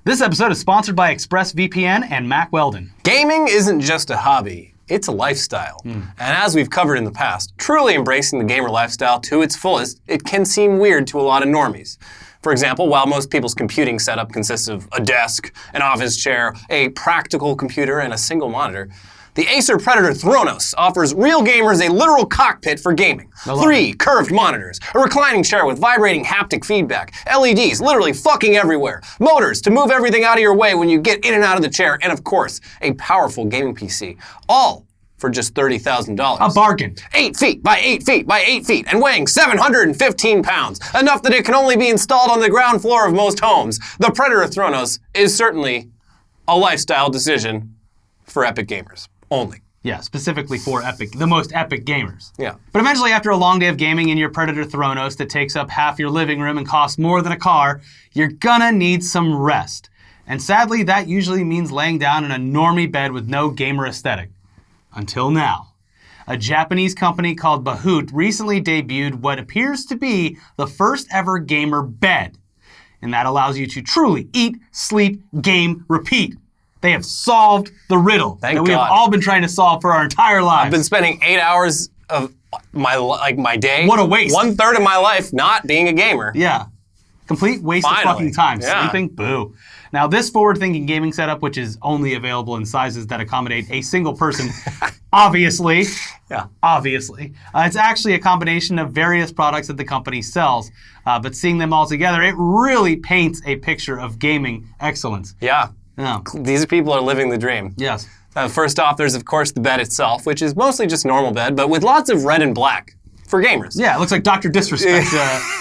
This episode is sponsored by ExpressVPN and Weldon. Gaming isn't just a hobby, it's a lifestyle. And as we've covered in the past, truly embracing the gamer lifestyle to its fullest, it can seem weird to a lot of normies. For example, while most people's computing setup consists of a desk, an office chair, a practical computer, and a single monitor, the Acer Predator Thronos offers real gamers a literal cockpit for gaming. 3 curved monitors, a reclining chair with vibrating haptic feedback, LEDs literally fucking everywhere, motors to move everything out of your way when you get in and out of the chair, and of course, a powerful gaming PC. All for just $30,000. A bargain. 8 feet by 8 feet by 8 feet and weighing 715 pounds, enough that it can only be installed on the ground floor of most homes. The Predator Thronos is certainly a lifestyle decision for epic gamers. Only. Yeah, specifically for the most epic gamers. Yeah. But eventually, after a long day of gaming in your Predator Thronos that takes up half your living room and costs more than a car, you're gonna need some rest. And sadly, that usually means laying down in a normie bed with no gamer aesthetic. Until now. A Japanese company called Bahoot recently debuted what appears to be the first ever gamer bed. And that allows you to truly eat, sleep, game, repeat. They have solved the riddle that we have all been trying to solve for our entire lives. I've been spending 8 hours of my day. What a waste. 1/3 of my life not being a gamer. Yeah. Complete waste of fucking time. Yeah. Sleeping, boo. Now, this forward-thinking gaming setup, which is only available in sizes that accommodate a single person, obviously, it's actually a combination of various products that the company sells. But seeing them all together, it really paints a picture of gaming excellence. Yeah. Yeah. These people are living the dream. Yes. First off, there's of course the bed itself, which is mostly just normal bed, but with lots of red and black for gamers. Yeah, it looks like Dr. Disrespect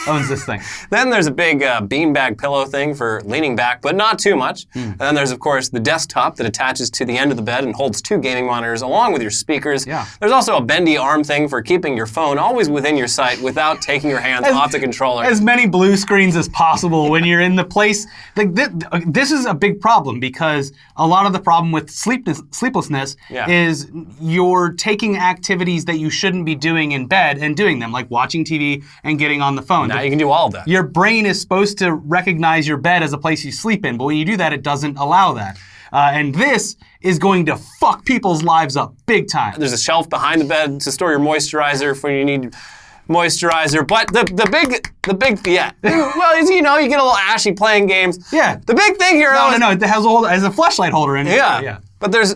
owns this thing. Then there's a big beanbag pillow thing for leaning back, but not too much. And then there's, of course, the desktop that attaches to the end of the bed and holds 2 gaming monitors along with your speakers. Yeah. There's also a bendy arm thing for keeping your phone always within your sight without taking your hands off the controller. As many blue screens as possible when you're in the place. Like this is a big problem because a lot of the problem with sleeplessness is you're taking activities that you shouldn't be doing in bed and doing them, like watching TV and getting on the phone. Now you can do all of that. Your brain is supposed to recognize your bed as a place you sleep in, but when you do that, it doesn't allow that. And this is going to fuck people's lives up big time. There's a shelf behind the bed to store your moisturizer for when you need moisturizer. But the big well, as you know, you get a little ashy playing games. Yeah. The big thing here, No, it has a flashlight holder in it. Yeah. But there's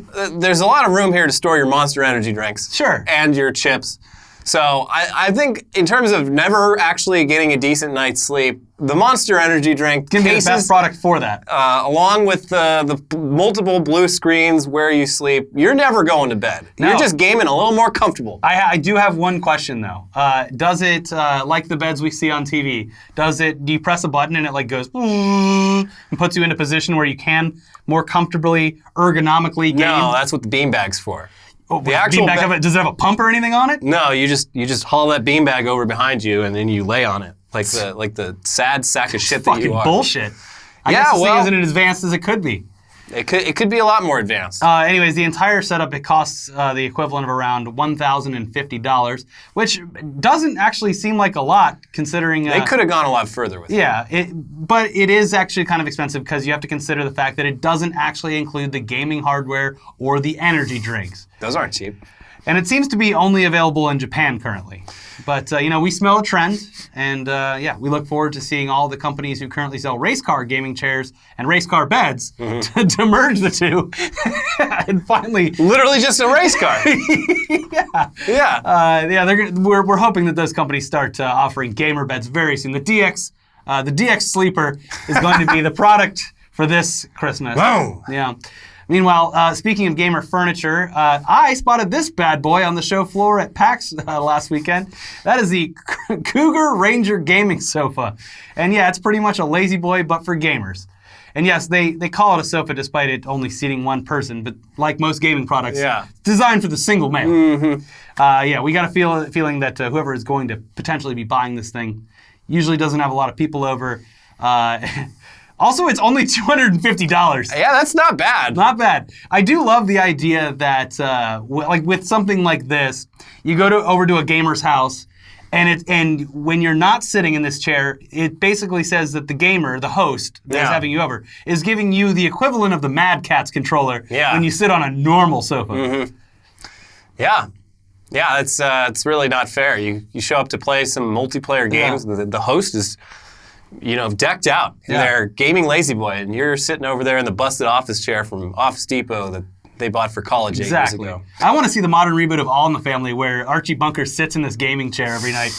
a lot of room here to store your Monster Energy drinks. Sure. And your chips. So I think in terms of never actually getting a decent night's sleep, the Monster Energy drink can be the best product for that. Along with the multiple blue screens where you sleep, you're never going to bed. No. You're just gaming a little more comfortable. I do have one question though. Does it, like the beds we see on TV, do you press a button and it like goes and puts you in a position where you can more comfortably, ergonomically game? No, that's what the beanbag's for. Oh, the actual beanbag, does it have a pump or anything on it? No, you just haul that beanbag over behind you and then you lay on it like the sad sack of shit that you are. Fucking bullshit. I guess this thing isn't as advanced as it could be. It could be a lot more advanced. Anyways, the entire setup, it costs the equivalent of around $1,050, which doesn't actually seem like a lot considering... they could have gone a lot further with it. Yeah, but it is actually kind of expensive because you have to consider the fact that it doesn't actually include the gaming hardware or the energy drinks. Those aren't cheap. And it seems to be only available in Japan currently. But, we smell a trend, and we look forward to seeing all the companies who currently sell race car gaming chairs and race car beds to merge the two and finally... Literally just a race car. We're hoping that those companies start offering gamer beds very soon. The DX Sleeper is going to be the product for this Christmas. Wow. Yeah. Meanwhile, speaking of gamer furniture, I spotted this bad boy on the show floor at PAX last weekend. That is the Cougar Ranger gaming sofa. And yeah, it's pretty much a lazy boy, but for gamers. And yes, they call it a sofa despite it only seating one person, but like most gaming products, it's designed for the single male. We got a feeling that whoever is going to potentially be buying this thing usually doesn't have a lot of people over. Also, it's only $250. Yeah, that's not bad. Not bad. I do love the idea that, with something like this, you go over to a gamer's house, And when you're not sitting in this chair, it basically says that the gamer, the host that's having you over, is giving you the equivalent of the Mad Catz controller when you sit on a normal sofa. Mm-hmm. Yeah, it's really not fair. You show up to play some multiplayer games, and the host is, decked out in their gaming lazy boy, and you're sitting over there in the busted office chair from Office Depot that they bought for college 8 years ago. I want to see the modern reboot of All in the Family where Archie Bunker sits in this gaming chair every night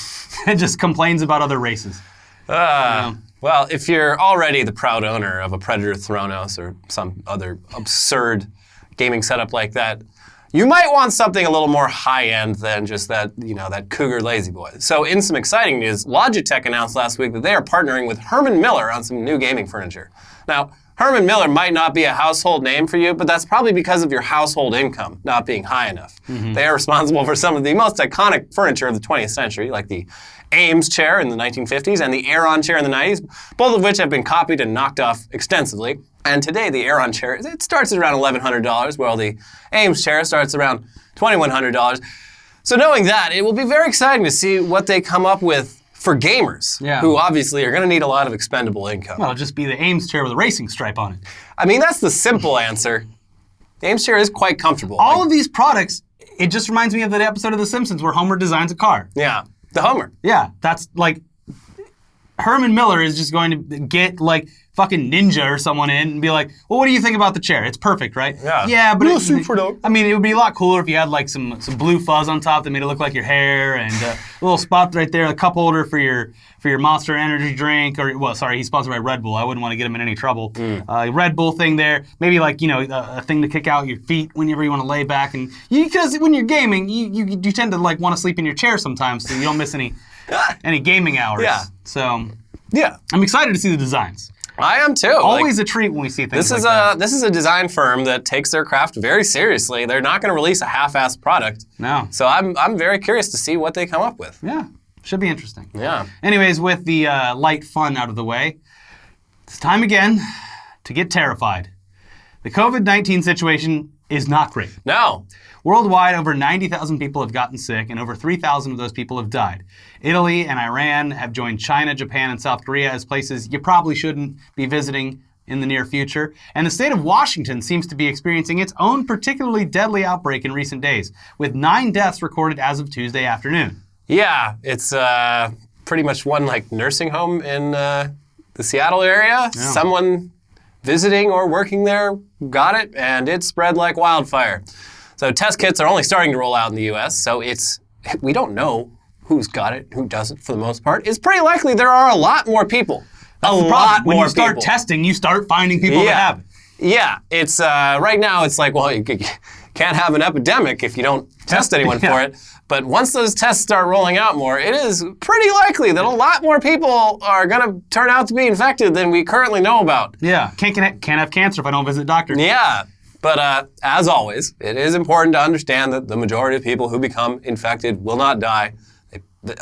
and just complains about other races. Well, if you're already the proud owner of a Predator Thronos or some other absurd gaming setup like that, you might want something a little more high-end than just that, that Cougar Lazy Boy. So in some exciting news, Logitech announced last week that they are partnering with Herman Miller on some new gaming furniture. Now, Herman Miller might not be a household name for you, but that's probably because of your household income not being high enough. Mm-hmm. They are responsible for some of the most iconic furniture of the 20th century, like the Ames chair in the 1950s and the Aeron chair in the 90s, both of which have been copied and knocked off extensively. And today, the Aeron chair, it starts at around $1,100, while the Ames chair starts around $2,100. So knowing that, it will be very exciting to see what they come up with for gamers, who obviously are going to need a lot of expendable income. Well, it'll just be the Ames chair with a racing stripe on it. I mean, that's the simple answer. The Ames chair is quite comfortable. All of these products, it just reminds me of that episode of The Simpsons where Homer designs a car. Yeah, the Homer. Yeah, that's like, Herman Miller is just going to get like fucking Ninja or someone in and be like, well, what do you think about the chair? It's perfect, right? Yeah, but I mean, it would be a lot cooler if you had like some blue fuzz on top that made it look like your hair, and a little spot right there, a cup holder for your Monster Energy drink, or he's sponsored by Red Bull. I wouldn't want to get him in any trouble. Red Bull thing there, maybe like a thing to kick out your feet whenever you want to lay back, and because when you're gaming, you tend to like want to sleep in your chair sometimes, so you don't miss any gaming hours. Yeah. So I'm excited to see the designs. I am too. Always a treat when we see things like that. This is a design firm that takes their craft very seriously. They're not going to release a half-assed product. No. So I'm very curious to see what they come up with. Yeah. Should be interesting. Yeah. Anyways, with the light fun out of the way, it's time again to get terrified. The COVID-19 situation is not great. No. Worldwide, over 90,000 people have gotten sick, and over 3,000 of those people have died. Italy and Iran have joined China, Japan, and South Korea as places you probably shouldn't be visiting in the near future. And the state of Washington seems to be experiencing its own particularly deadly outbreak in recent days, with 9 deaths recorded as of Tuesday afternoon. Yeah, it's pretty much one like nursing home in the Seattle area. Yeah. Someone visiting or working there got it, and it spread like wildfire. So test kits are only starting to roll out in the U.S., so we don't know who's got it, who doesn't for the most part. It's pretty likely there are a lot more people. That's the problem. When you start testing, you start finding people that have it. Yeah, it's right now it's like, well, you can't have an epidemic if you don't test anyone for it. But once those tests start rolling out more, it is pretty likely that a lot more people are going to turn out to be infected than we currently know about. Yeah, can't have cancer if I don't visit a doctor. Yeah. But as always, it is important to understand that the majority of people who become infected will not die.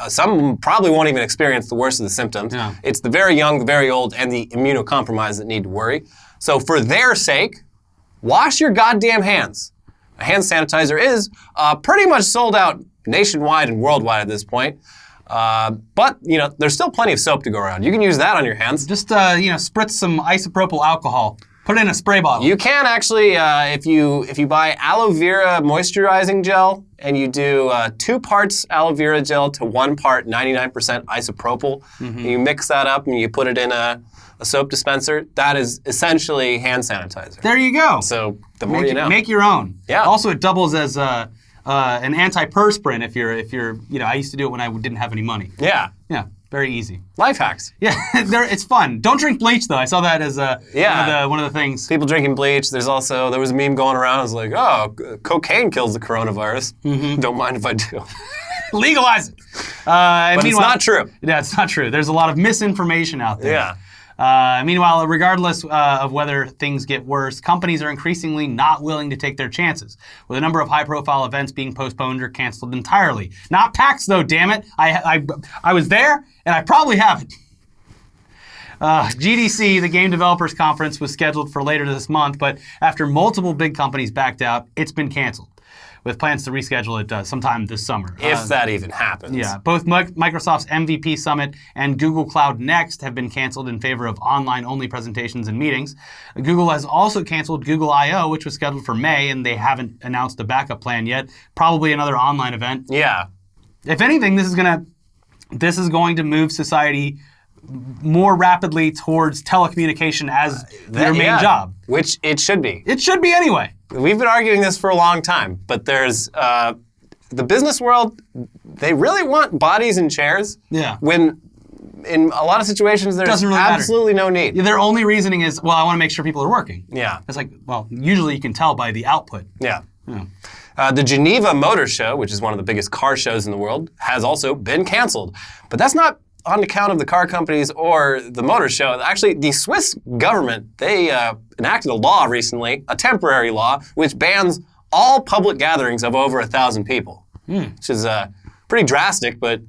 Some probably won't even experience the worst of the symptoms. Yeah. It's the very young, the very old, and the immunocompromised that need to worry. So for their sake, wash your goddamn hands. A hand sanitizer is pretty much sold out nationwide and worldwide at this point. But, there's still plenty of soap to go around. You can use that on your hands. Just, spritz some isopropyl alcohol. Put it in a spray bottle. You can actually, if you buy aloe vera moisturizing gel and you do 2 parts aloe vera gel to 1 part 99% isopropyl, and you mix that up and you put it in a soap dispenser, that is essentially hand sanitizer. There you go. So the more you know. Make your own. Yeah. Also, it doubles as an antiperspirant if you're, I used to do it when I didn't have any money. Yeah. Yeah. Very easy. Life hacks. Yeah, it's fun. Don't drink bleach, though. I saw that as one of the things. People drinking bleach. There was a meme going around. It was like, oh, cocaine kills the coronavirus. Mm-hmm. Don't mind if I do. Legalize it. But it's not true. Yeah, it's not true. There's a lot of misinformation out there. Yeah. Meanwhile, regardless of whether things get worse, companies are increasingly not willing to take their chances, with a number of high-profile events being postponed or canceled entirely. Not PAX, though, damn it. I was there, and I probably haven't. GDC, the Game Developers Conference, was scheduled for later this month, but after multiple big companies backed out, it's been canceled. with plans to reschedule it sometime this summer. If that even happens. Yeah, both Microsoft's MVP Summit and Google Cloud Next have been canceled in favor of online-only presentations and meetings. Google has also canceled Google I/O, which was scheduled for May, and they haven't announced a backup plan yet. Probably another online event. Yeah. If anything, this is going to move society more rapidly towards telecommunication as their main job. Which it should be. It should be anyway. We've been arguing this for a long time, but there's the business world, they really want bodies in chairs. Yeah. When in a lot of situations there's really absolutely no need. Yeah, their only reasoning is, well, I want to make sure people are working. Yeah. It's like, well, usually you can tell by the output. Yeah. The Geneva Motor Show, which is one of the biggest car shows in the world, has also been canceled. But that's not on account of the car companies or the motor show. Actually, the Swiss government, they enacted a law recently, a temporary law, which bans all public gatherings of over 1,000 people, which is pretty drastic, but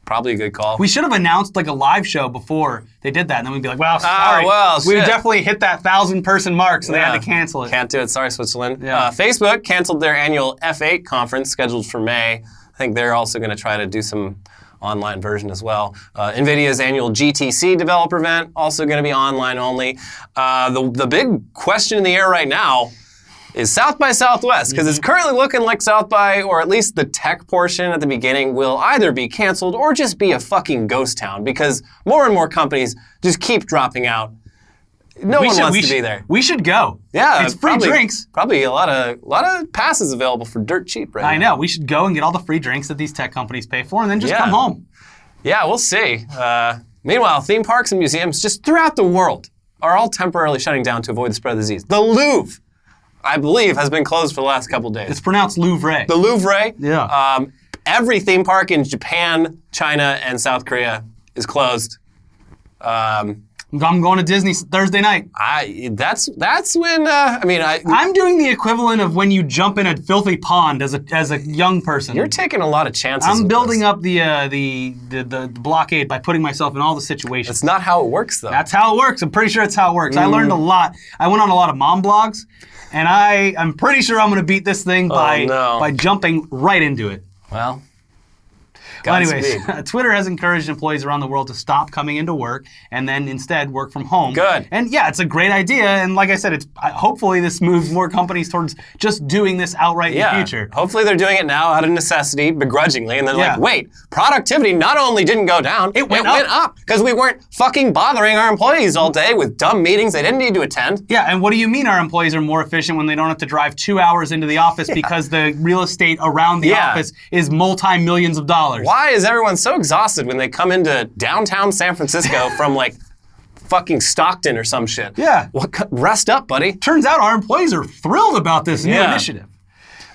probably a good call. We should have announced like a live show before they did that, and then we'd be like, well, sorry. We definitely hit that 1,000-person mark, so they had to cancel it. Can't do it. Sorry, Switzerland. Yeah. Facebook canceled their annual F8 conference scheduled for May. I think they're also going to try to do some online version as well. NVIDIA's annual GTC developer event, also going to be online only. The big question in the air right now is South by Southwest, because it's currently looking like South by, or at least the tech portion at the beginning, will either be canceled or just be a fucking ghost town, because more and more companies just keep dropping out. No one wants to be there. We should go. Yeah, it's free drinks. Probably a lot of passes available for dirt cheap right now. I know. We should go and get all the free drinks that these tech companies pay for, and then just come home. Yeah, we'll see. Meanwhile, theme parks and museums just throughout the world are all temporarily shutting down to avoid the spread of the disease. The Louvre, I believe, has been closed for the last couple days. It's pronounced Louvre. The Louvre. Yeah. Every theme park in Japan, China, and South Korea is closed. I'm going to Disney Thursday night. That's when I'm doing the equivalent of when you jump in a filthy pond as a young person. You're taking a lot of chances. I'm building up the blockade by putting myself in all the situations. That's not how it works, though. That's how it works. I'm pretty sure it's how it works. I learned a lot. I went on a lot of mom blogs, and I'm pretty sure I'm going to beat this thing by jumping right into it. Well. Well, anyways, Twitter has encouraged employees around the world to stop coming into work and then instead work from home. Good. And yeah, it's a great idea. And like I said, hopefully this moves more companies towards just doing this outright in the future. Hopefully they're doing it now out of necessity, begrudgingly, and then like, wait, productivity not only didn't go down, it went up because we weren't fucking bothering our employees all day with dumb meetings they didn't need to attend. Yeah, and what do you mean our employees are more efficient when they don't have to drive 2 hours into the office because the real estate around the office is multi-millions of dollars? Why is everyone so exhausted when they come into downtown San Francisco from like fucking Stockton or some shit? Yeah. Rest up, buddy. Turns out our employees are thrilled about this new initiative.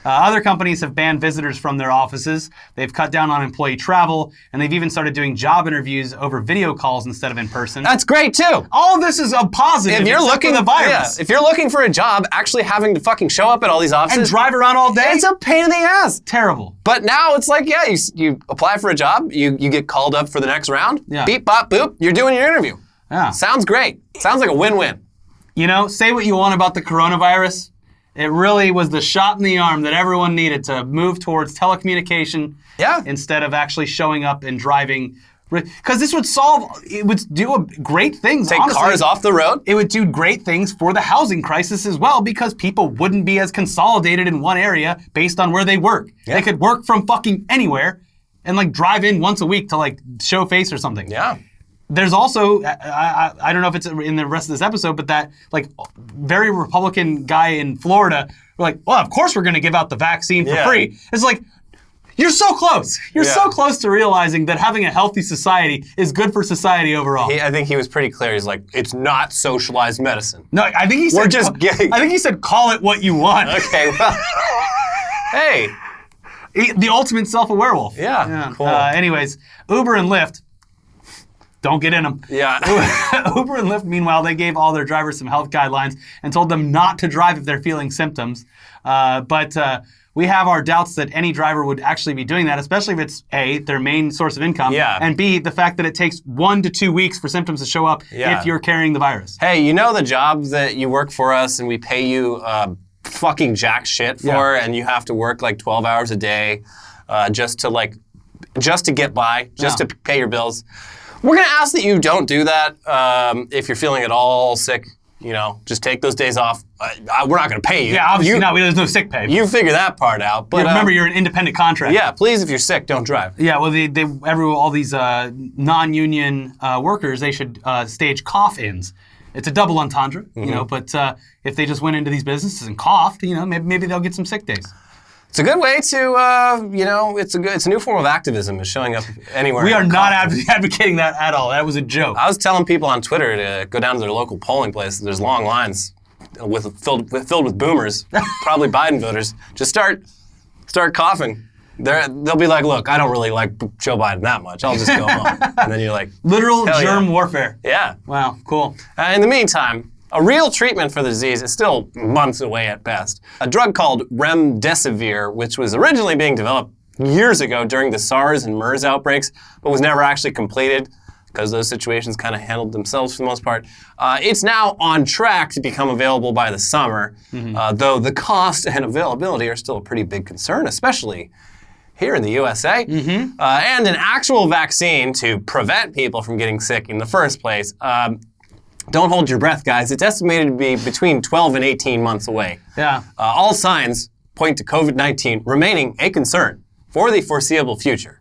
Other companies have banned visitors from their offices. They've cut down on employee travel, and they've even started doing job interviews over video calls instead of in person. That's great too. All of this is a positive. If you're looking for the virus, if you're looking for a job, actually having to fucking show up at all these offices and drive around all day, it's a pain in the ass. Terrible. But now it's like, you apply for a job, you get called up for the next round. Yeah. Beep, bop, boop. You're doing your interview. Yeah. Sounds great. Sounds like a win-win. You know, say what you want about the coronavirus. It really was the shot in the arm that everyone needed to move towards telecommunication instead of actually showing up and driving. Because this would it would do great things. Take cars off the road. It would do great things for the housing crisis as well, because people wouldn't be as consolidated in one area based on where they work. Yeah. They could work from fucking anywhere and like drive in once a week to like show face or something. Yeah. There's also, I don't know if it's in the rest of this episode, but that like very Republican guy in Florida, we're like, well, of course we're going to give out the vaccine for free. It's like, you're so close. You're so close to realizing that having a healthy society is good for society overall. I think he was pretty clear. He's like, it's not socialized medicine. No, I think he said, I think he said, call it what you want. Okay, well, hey. The ultimate self-werewolf. Yeah, cool. Anyways, Uber and Lyft. Don't get in them. Yeah. Uber and Lyft, meanwhile, they gave all their drivers some health guidelines and told them not to drive if they're feeling symptoms. But we have our doubts that any driver would actually be doing that, especially if it's A, their main source of income, and B, the fact that it takes 1 to 2 weeks for symptoms to show up if you're carrying the virus. Hey, you know the job that you work for us and we pay you fucking jack shit for, and you have to work like 12 hours a day just to get by, just to pay your bills. We're going to ask that you don't do that if you're feeling at all sick. Just take those days off. We're not going to pay you. Yeah, obviously not. There's no sick pay. You figure that part out. But remember, you're an independent contractor. Yeah, please, if you're sick, don't drive. Yeah, well, all these non-union workers, they should stage cough-ins. It's a double entendre, but if they just went into these businesses and coughed, maybe they'll get some sick days. It's a good way to, it's a new form of activism is showing up anywhere. We are not advocating that at all. That was a joke. I was telling people on Twitter to go down to their local polling place. There's long lines filled with boomers, probably Biden voters. Just start coughing. They'll be like, look, I don't really like Joe Biden that much. I'll just go home. And then you're like, literal germ warfare. Yeah. Wow, cool. In the meantime, a real treatment for the disease is still months away at best. A drug called remdesivir, which was originally being developed years ago during the SARS and MERS outbreaks, but was never actually completed because those situations kind of handled themselves for the most part. It's now on track to become available by the summer, though the cost and availability are still a pretty big concern, especially here in the USA. And an actual vaccine to prevent people from getting sick in the first place. Don't hold your breath, guys. It's estimated to be between 12 and 18 months away. Yeah. All signs point to COVID-19 remaining a concern for the foreseeable future.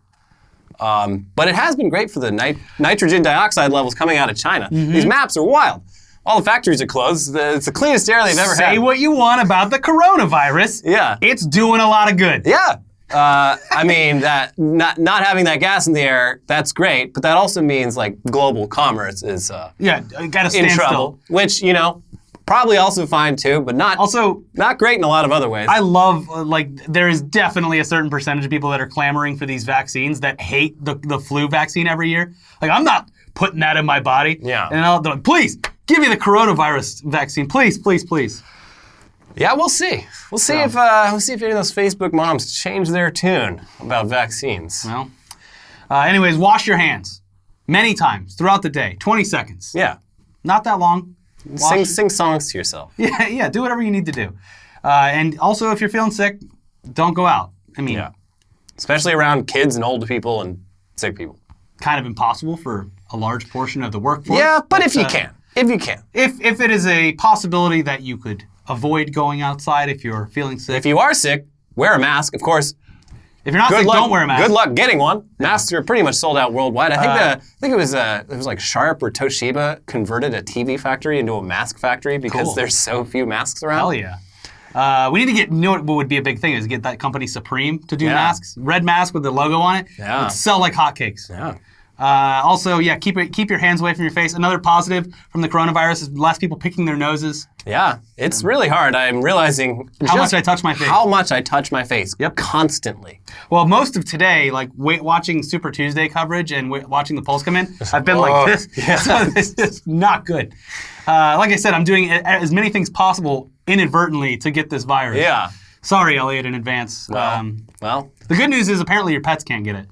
But it has been great for the nitrogen dioxide levels coming out of China. These maps are wild. All the factories are closed. It's the cleanest air they've ever had. Say what you want about the coronavirus. Yeah. It's doing a lot of good. Yeah. I mean, that not having that gas in the air, that's great, but that also means like global commerce is gotta stand in trouble, still. which probably also fine too, but not great in a lot of other ways. I love there is definitely a certain percentage of people that are clamoring for these vaccines that hate the flu vaccine every year. Like, I'm not putting that in my body. Yeah. And they're like, please give me the coronavirus vaccine, please, please, please. Yeah, we'll see. We'll see if any of those Facebook moms change their tune about vaccines. Well, anyways, wash your hands many times throughout the day. 20 seconds. Yeah. Not that long. Sing songs to yourself. Yeah. Do whatever you need to do. And also, if you're feeling sick, don't go out. I mean, especially around kids and old people and sick people. Kind of impossible for a large portion of the workforce. Yeah, but if you can. If it is a possibility that you could think going outside if you're feeling sick. If you are sick, wear a mask, of course. If you're not sick, don't wear a mask. Good luck getting one. Masks are pretty much sold out worldwide. I think it was like Sharp or Toshiba converted a TV factory into a mask factory because there's so few masks around. Hell yeah. We need to get, what would be a big thing is get that company Supreme to do masks. Red mask with the logo on it. Yeah. It would sell like hotcakes. Yeah. Also, keep your hands away from your face. Another positive from the coronavirus is less people picking their noses. Yeah, it's really hard. I'm realizing how much I touch my face. How much I touch my face. Yep. Constantly. Well, most of today, watching Super Tuesday coverage and watching the polls come in, I've been like this. Yeah. So it's just not good. Like I said, I'm doing as many things possible inadvertently to get this virus. Yeah. Sorry, Elliot, in advance. Well. The good news is apparently your pets can't get it.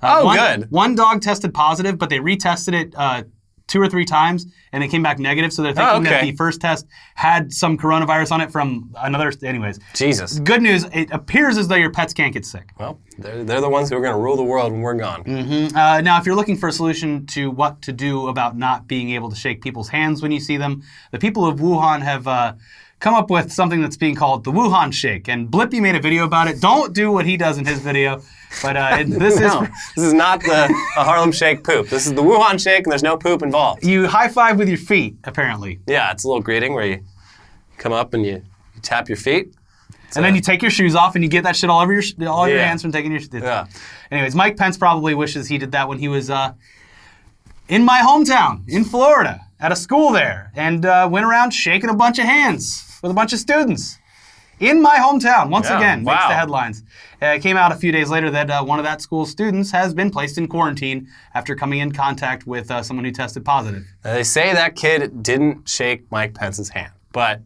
Good. One dog tested positive, but they retested it 2 or 3 times, and it came back negative. So they're thinking that the first test had some coronavirus on it from another. Anyways. Jesus. Good news. It appears as though your pets can't get sick. Well, they're the ones who are going to rule the world when we're gone. Now, if you're looking for a solution to what to do about not being able to shake people's hands when you see them, the people of Wuhan have come up with something that's being called the Wuhan Shake. And Blippi made a video about it. Don't do what he does in his video. But this is not the Harlem Shake poop. This is the Wuhan Shake, and there's no poop involved. You high five with your feet, apparently. Yeah, it's a little greeting where you come up and you tap your feet. And then you take your shoes off and you get that shit all over your hands from taking your shoes. Yeah. Anyways, Mike Pence probably wishes he did that when he was in my hometown in Florida at a school there and went around shaking a bunch of hands with a bunch of students. In my hometown, once again, makes the headlines. It came out a few days later that one of that school's students has been placed in quarantine after coming in contact with someone who tested positive. They say that kid didn't shake Mike Pence's hand, but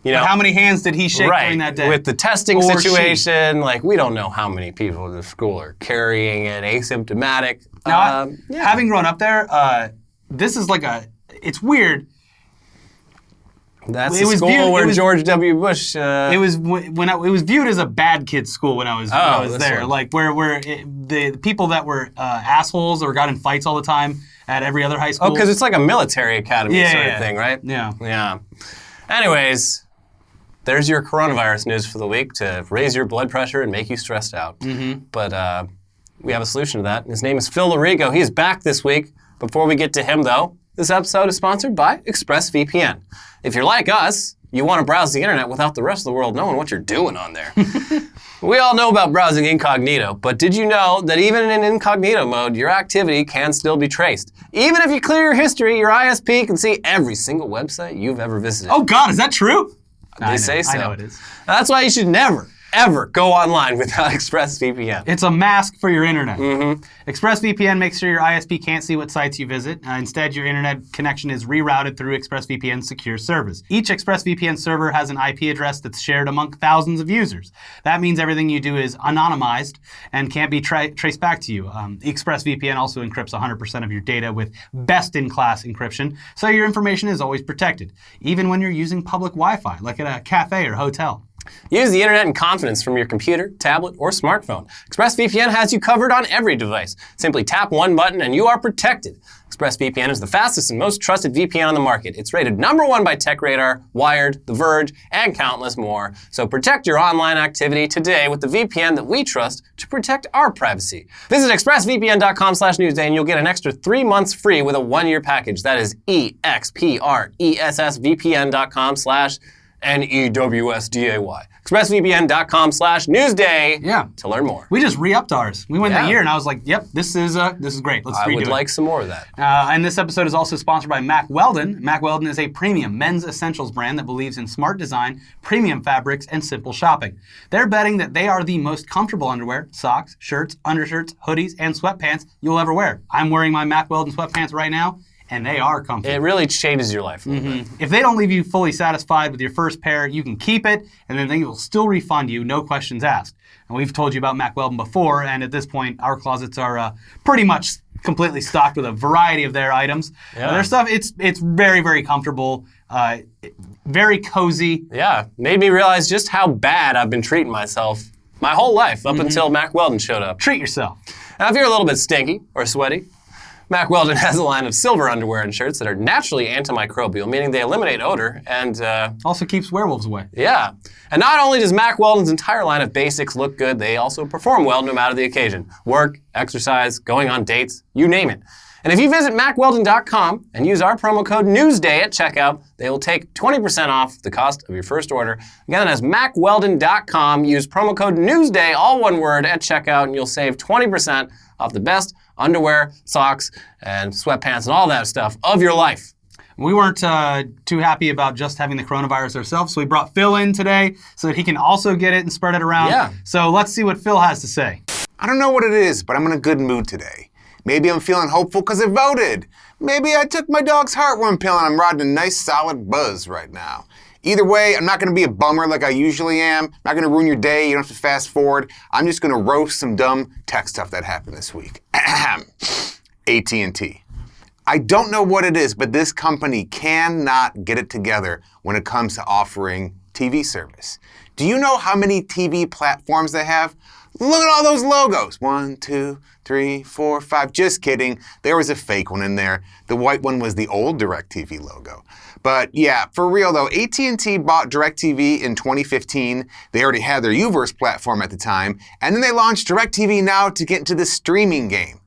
how many hands did he shake during that day? With the testing situation, we don't know how many people in the school are carrying it asymptomatic. Now, having grown up there, this is it's weird. That's the school where George W. Bush. It was it was viewed as a bad kid school when I was there, one. like where the people that were assholes or got in fights all the time at every other high school. Oh, because it's like a military academy sort of thing, right? Yeah. Yeah. Anyways, there's your coronavirus news for the week to raise your blood pressure and make you stressed out. Mm-hmm. But we have a solution to that. His name is Phil Larigo. He's back this week. Before we get to him, though, this episode is sponsored by ExpressVPN. If you're like us, you want to browse the internet without the rest of the world knowing what you're doing on there. We all know about browsing incognito, but did you know that even in incognito mode, your activity can still be traced? Even if you clear your history, your ISP can see every single website you've ever visited. Oh God, is that true? They say so. I know it is. That's why you should never, ever go online without ExpressVPN. It's a mask for your internet. Mm-hmm. ExpressVPN makes sure your ISP can't see what sites you visit. Instead, your internet connection is rerouted through ExpressVPN's secure service. Each ExpressVPN server has an IP address that's shared among thousands of users. That means everything you do is anonymized and can't be traced back to you. ExpressVPN also encrypts 100% of your data with best-in-class encryption, so your information is always protected, even when you're using public Wi-Fi, like at a cafe or hotel. Use the internet in confidence from your computer, tablet, or smartphone. ExpressVPN has you covered on every device. Simply tap one button and you are protected. ExpressVPN is the fastest and most trusted VPN on the market. It's rated #1 by TechRadar, Wired, The Verge, and countless more. So protect your online activity today with the VPN that we trust to protect our privacy. Visit expressvpn.com/newsday and you'll get an extra 3 months free with a 1-year package. That is expressvpn.com/NEWSDAY. expressvpn.com/newsday to learn more. We just re-upped ours. We went a year and I was like, yep, this is great. Let's redo it. I would like some more of that. And this episode is also sponsored by Mack Weldon. Mack Weldon is a premium men's essentials brand that believes in smart design, premium fabrics, and simple shopping. They're betting that they are the most comfortable underwear, socks, shirts, undershirts, hoodies, and sweatpants you'll ever wear. I'm wearing my Mack Weldon sweatpants right now, and they are comfortable. It really changes your life a little bit. If they don't leave you fully satisfied with your first pair, you can keep it, and then they will still refund you, no questions asked. And we've told you about Mack Weldon before, and at this point, our closets are pretty much completely stocked with a variety of their items. Yeah. Their stuff, it's very, very comfortable, very cozy. Yeah, made me realize just how bad I've been treating myself my whole life up until Mack Weldon showed up. Treat yourself. Now, if you're a little bit stinky or sweaty, Mack Weldon has a line of silver underwear and shirts that are naturally antimicrobial, meaning they eliminate odor and... also keeps werewolves away. Yeah. And not only does Mack Weldon's entire line of basics look good, they also perform well no matter the occasion. Work, exercise, going on dates, you name it. And if you visit MackWeldon.com and use our promo code NEWSDAY at checkout, they will take 20% off the cost of your first order. Again, that's MackWeldon.com. Use promo code NEWSDAY, all one word, at checkout, and you'll save 20% off the best underwear, socks, and sweatpants and all that stuff of your life. We weren't too happy about just having the coronavirus ourselves, so we brought Phil in today so that he can also get it and spread it around. Yeah. So let's see what Phil has to say. I don't know what it is, but I'm in a good mood today. Maybe I'm feeling hopeful because I voted. Maybe I took my dog's heartworm pill and I'm riding a nice solid buzz right now. Either way, I'm not going to be a bummer like I usually am. I'm not going to ruin your day. You don't have to fast forward. I'm just going to roast some dumb tech stuff that happened this week. AT&T. I don't know what it is, but this company cannot get it together when it comes to offering TV service. Do you know how many TV platforms they have? Look at all those logos. 1, 2, 3, 4, 5. Just kidding. There was a fake one in there. The white one was the old DirecTV logo. But yeah, for real though, AT&T bought DirecTV in 2015. They already had their Uverse platform at the time. And then they launched DirecTV Now to get into the streaming game.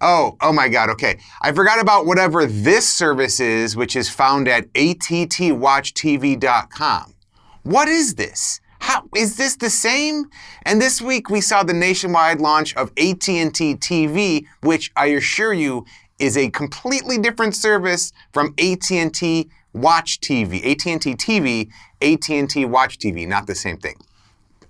Oh my God, okay. I forgot about whatever this service is, which is found at attwatchtv.com. What is this? How is this the same? And this week we saw the nationwide launch of AT&T TV, which I assure you is a completely different service from AT&T Watch TV. AT&T TV, AT&T Watch TV, not the same thing.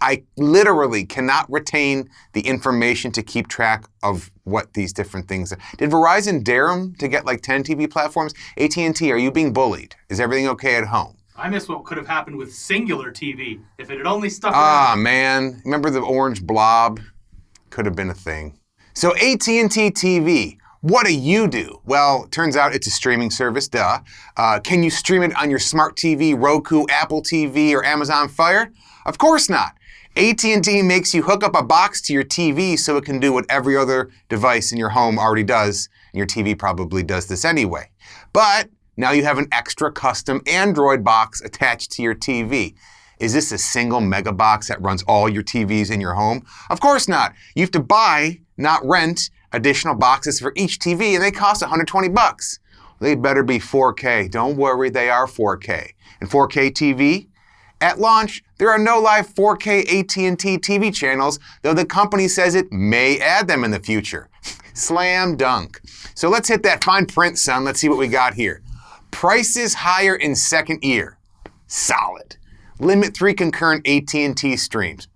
I literally cannot retain the information to keep track of what these different things are. Did Verizon dare them to get like 10 TV platforms? AT&T, are you being bullied? Is everything okay at home? I miss what could have happened with Singular TV if it had only stuck around. Ah, man. Remember the orange blob? Could have been a thing. So AT&T TV, What do you do? Well, turns out it's a streaming service, duh. Can you stream it on your smart TV, Roku, Apple TV, or Amazon Fire? Of course not. AT&T makes you hook up a box to your TV so it can do what every other device in your home already does, and your TV probably does this anyway. But now you have an extra custom Android box attached to your TV. Is this a single mega box that runs all your TVs in your home? Of course not. You have to buy, not rent, additional boxes for each TV, and they cost $120. They better be 4K. Don't worry, they are 4K. And 4K TV? At launch, there are no live 4K AT&T TV channels, though the company says it may add them in the future. Slam dunk. So let's hit that fine print, son. Let's see what we got here. Prices higher in second year. Solid. Limit 3 concurrent AT&T streams.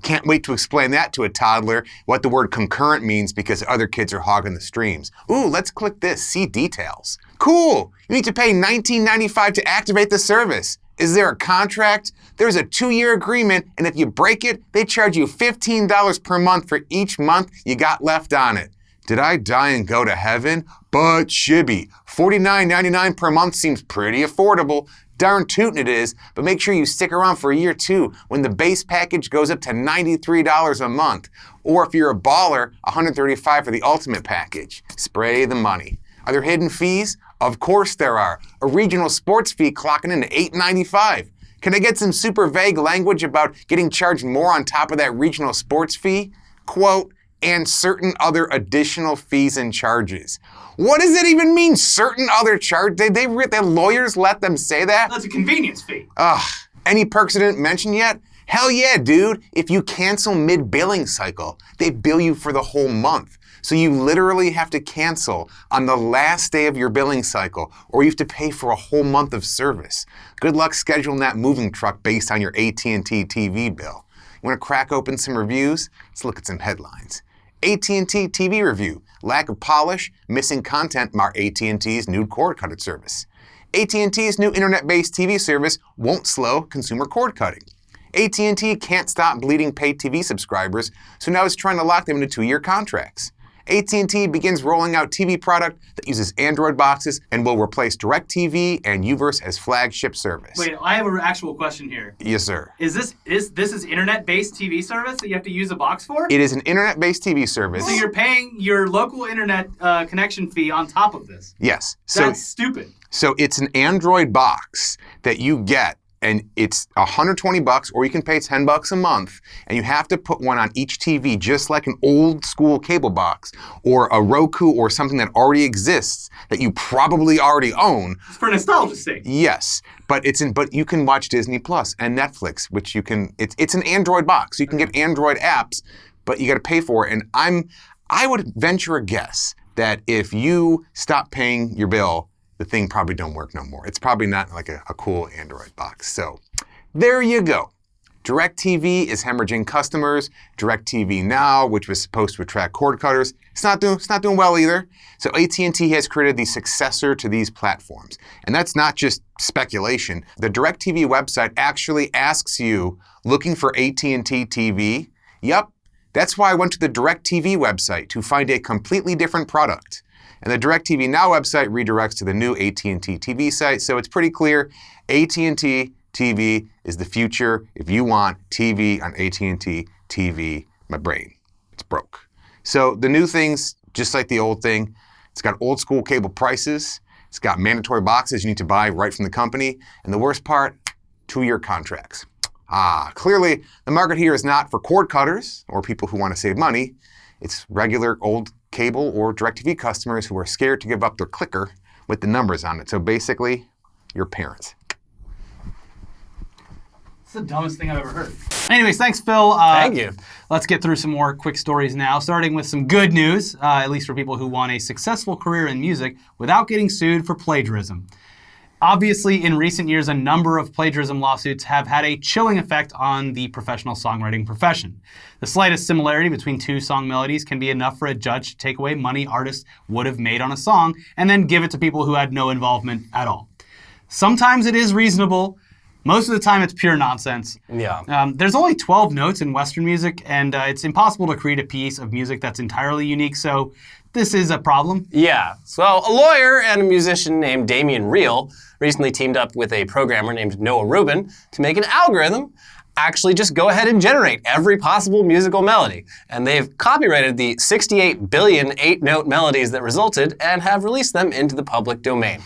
Can't wait to explain that to a toddler, what the word concurrent means because other kids are hogging the streams. Ooh, let's click this, see details. Cool, you need to pay $19.95 to activate the service. Is there a contract? There's a 2-year agreement, and if you break it, they charge you $15 per month for each month you got left on it. Did I die and go to heaven? But shibby, $49.99 per month seems pretty affordable. Darn tootin' it is, but make sure you stick around for a year too when the base package goes up to $93 a month. Or if you're a baller, $135 for the ultimate package. Spray the money. Are there hidden fees? Of course there are. A regional sports fee clocking in at $8.95. Can I get some super vague language about getting charged more on top of that regional sports fee? Quote, and certain other additional fees and charges. What does it even mean, certain other charges? The lawyers let them say that? That's a convenience fee. Any perks I didn't mention yet? Hell yeah, dude. If you cancel mid-billing cycle, they bill you for the whole month. So you literally have to cancel on the last day of your billing cycle, or you have to pay for a whole month of service. Good luck scheduling that moving truck based on your AT&T TV bill. You want to crack open some reviews? Let's look at some headlines. AT&T TV review. Lack of polish, missing content mar AT&T's new cord cutting service. AT&T's new internet-based TV service won't slow consumer cord cutting. AT&T can't stop bleeding paid TV subscribers, so now it's trying to lock them into 2-year contracts. AT&T begins rolling out TV product that uses Android boxes and will replace DirecTV and Uverse as flagship service. Wait, I have an actual question here. Yes, sir. Is this internet-based TV service that you have to use a box for? It is an internet-based TV service. So you're paying your local internet connection fee on top of this? Yes. That's stupid. So it's an Android box that you get, and it's $120, or you can pay $10 a month, and you have to put one on each TV, just like an old school cable box, or a Roku, or something that already exists that you probably already own. It's for nostalgia's sake. Yes, but you can watch Disney Plus and Netflix, which you can. It's an Android box. You can get Android apps, but you got to pay for it. And I would venture a guess that if you stop paying your bill, the thing probably don't work no more. It's probably not like a cool Android box. So there you go. DirecTV is hemorrhaging customers. DirecTV Now, which was supposed to attract cord cutters, it's not doing well either. So AT&T has created the successor to these platforms. And that's not just speculation. The DirecTV website actually asks you, looking for AT&T TV? Yep, that's why I went to the DirecTV website to find a completely different product. And the DirecTV Now website redirects to the new AT&T TV site, so it's pretty clear AT&T TV is the future if you want TV on AT&T TV. My brain, it's broke. So the new things, just like the old thing, it's got old school cable prices, it's got mandatory boxes you need to buy right from the company, and the worst part, 2-year contracts. Clearly the market here is not for cord cutters or people who want to save money. It's regular old cable or DirecTV customers who are scared to give up their clicker with the numbers on it. So basically, your parents. It's the dumbest thing I've ever heard. Anyways, thanks, Phil. Thank you. Let's get through some more quick stories now, starting with some good news, at least for people who want a successful career in music without getting sued for plagiarism. Obviously, in recent years, a number of plagiarism lawsuits have had a chilling effect on the professional songwriting profession. The slightest similarity between 2 song melodies can be enough for a judge to take away money artists would have made on a song and then give it to people who had no involvement at all. Sometimes it is reasonable. Most of the time, it's pure nonsense. Yeah. There's only 12 notes in Western music, and it's impossible to create a piece of music that's entirely unique, so this is a problem. Yeah. So a lawyer and a musician named Damian Reel recently teamed up with a programmer named Noah Rubin to make an algorithm actually just go ahead and generate every possible musical melody. And they've copyrighted the 68 billion 8-note melodies that resulted and have released them into the public domain.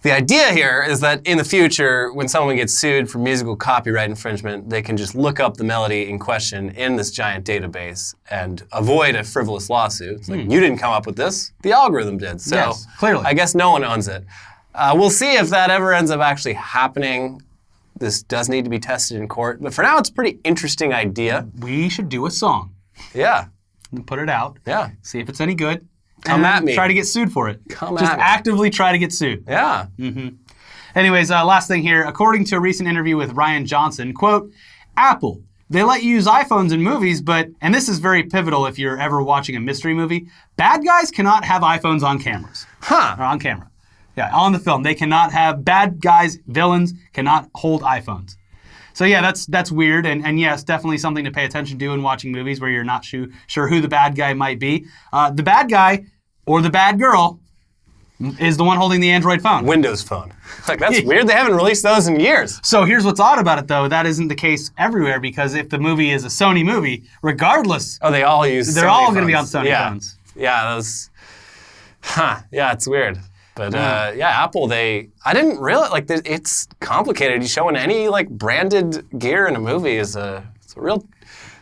The idea here is that in the future, when someone gets sued for musical copyright infringement, they can just look up the melody in question in this giant database and avoid a frivolous lawsuit. It's like, you didn't come up with this, the algorithm did. So yes, clearly. I guess no one owns it. We'll see if that ever ends up actually happening. This does need to be tested in court, but for now, it's a pretty interesting idea. We should do a song. Yeah. And put it out. Yeah. See if it's any good. Come at me. Try to get sued for it. Come Just at me. actively try to get sued. Yeah. Anyways, last thing here. According to a recent interview with Ryan Johnson, quote, Apple, they let you use iPhones in movies, but, and this is very pivotal if you're ever watching a mystery movie, bad guys cannot have iPhones on cameras. Huh. Or on camera. Yeah, on the film. They cannot have, bad guys, villains, cannot hold iPhones. So yeah, that's weird, and yes, definitely something to pay attention to in watching movies where you're not sure who the bad guy might be. The bad guy, or the bad girl, is the one holding the Android phone. Windows Phone. Like, that's weird. They haven't released those in years. So here's what's odd about it, though. That isn't the case everywhere, because if the movie is a Sony movie, regardless, Oh, they all use they're Sony all phones. going to be on Sony Yeah. phones. Yeah, those... Huh. Yeah, it's weird. But yeah, Apple, I didn't realize, like, it's complicated. Showing any, like, branded gear in a movie it's a real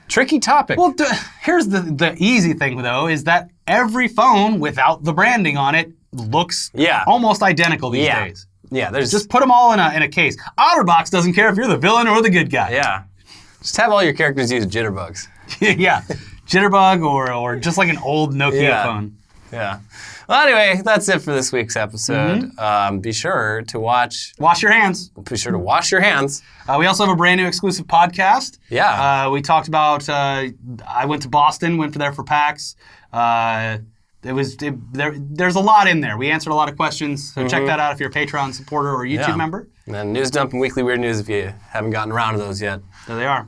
tricky topic. Well, here's the easy thing, though, is that every phone without the branding on it looks almost identical these days. Yeah, there's Just put them all in a case. OtterBox doesn't care if you're the villain or the good guy. Yeah. Just have all your characters use jitterbugs. Yeah. Jitterbug or just like an old Nokia phone. Yeah. Well, anyway, that's it for this week's episode. Be sure to Wash your hands. Be sure to wash your hands. We also have a brand new exclusive podcast. Yeah. We talked about, I went to Boston, went there for PAX. There's a lot in there. We answered a lot of questions. So check that out if you're a Patreon supporter or YouTube member. And then News Dump and Weekly Weird News if you haven't gotten around to those yet. There they are.